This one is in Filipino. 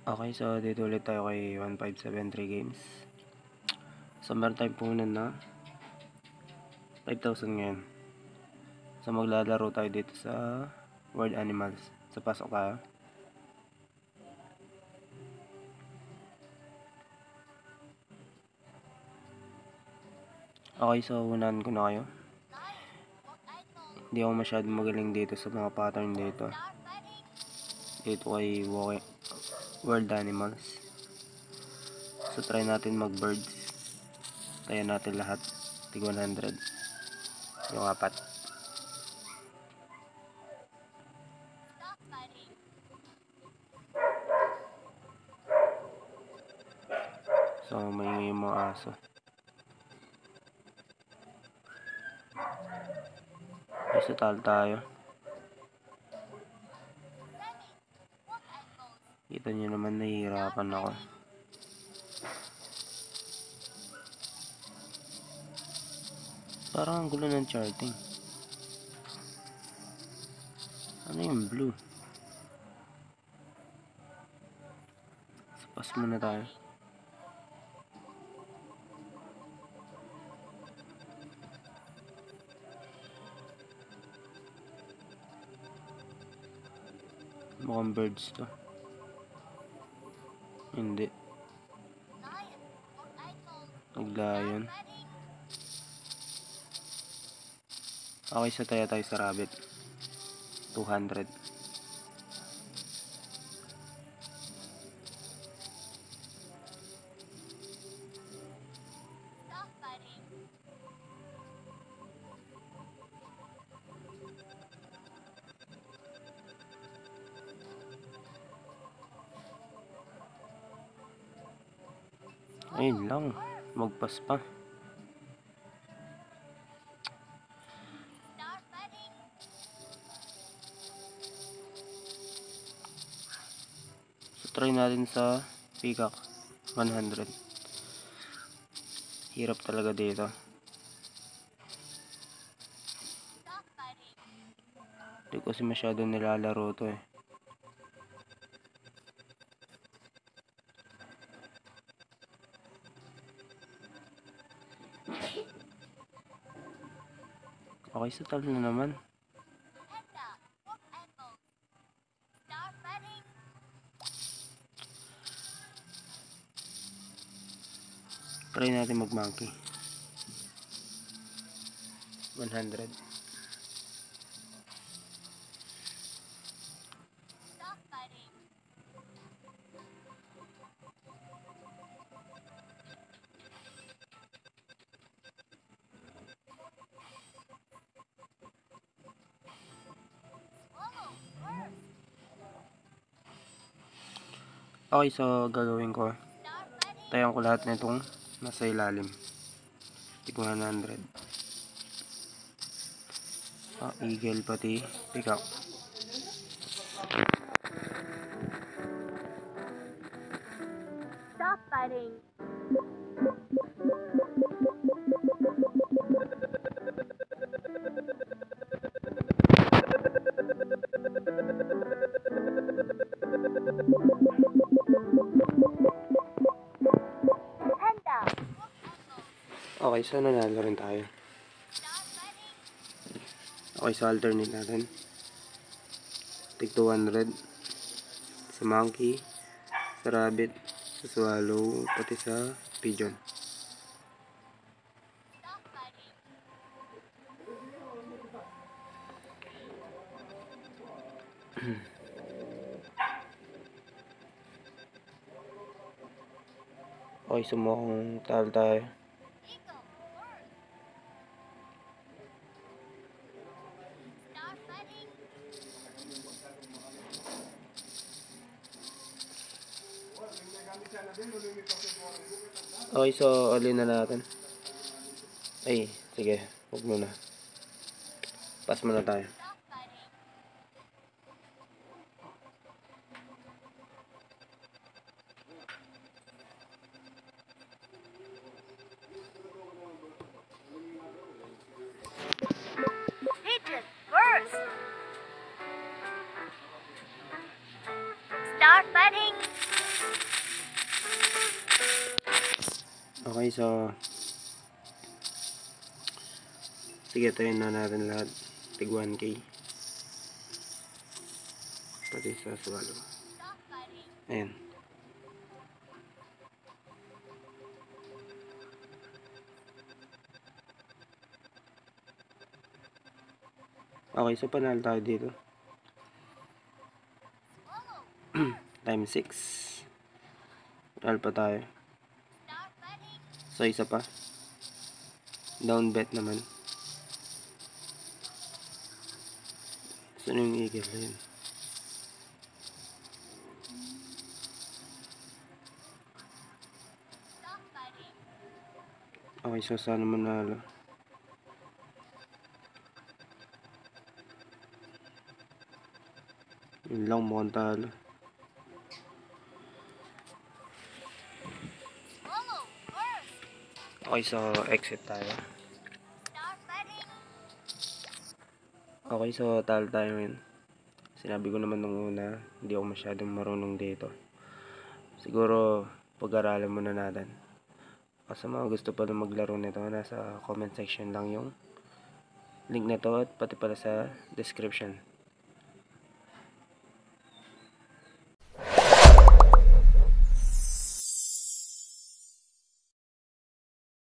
Okay, so dito ulit tayo kay 1573 Games. So meron tayong puhunan na 5,000 ngayon. So maglalaro tayo dito sa Wild Animals. So pasok tayo. Okay, so unahan ko na kayo. Hindi ako masyadong magaling dito sa mga pattern dito. Dito kay Wild Animals. So try natin mag birds. Kaya natin lahat. Tig 100. Yung apat. So may mga aso. Isa talo tayo. Kita nyo naman, nahihirapan ako. Parang ang gulo ng charting. Ano yung blue? So pass muna tayo. Mukhang birds to. Hindi. Nag-lion. Okay, so tayo sa rabbit. 200. Ayun lang. Magpas pa. So try natin sa peacock. 100. Hirap talaga dito. Hindi ko kasi masyadong nilalaro to eh. Okay, so talo na naman. Try natin mag-monkey. 100. Okay, so gagawin ko, tayan ko lahat na itong nasa ilalim. Tig 100. Eagle pati peacock. Stop fighting. Okay, so nanalo rin tayo. Okay, so alternate natin. Tig 200. Sa monkey, sa rabbit, sa swallow, pati sa pigeon. Okay, so mukhang talo tayo. Okay, so alin na natin. Ay, sige, huwag muna. Pass muna tayo. Pigeon first. Start fighting. Okay, so sige, tayo na natin lahat. Tig 1K. Pati sa swallow. Ayan. Okay, so panalo tayo dito. Times 6. Panalo pa tayo. So, isa pa. Down bet naman. Saan yung eagle? Ayan. Okay, so sana manalo. Yun lang, mukhang talo. Okay, so exit tayo. Okay, so talo tayo ngayon. Sinabi ko naman nung una, hindi ako masyadong marunong dito. Siguro, pag-aralan muna natin. Sa mga gusto pa na maglaro nito, nasa comment section lang yung link nito at pati pala sa description.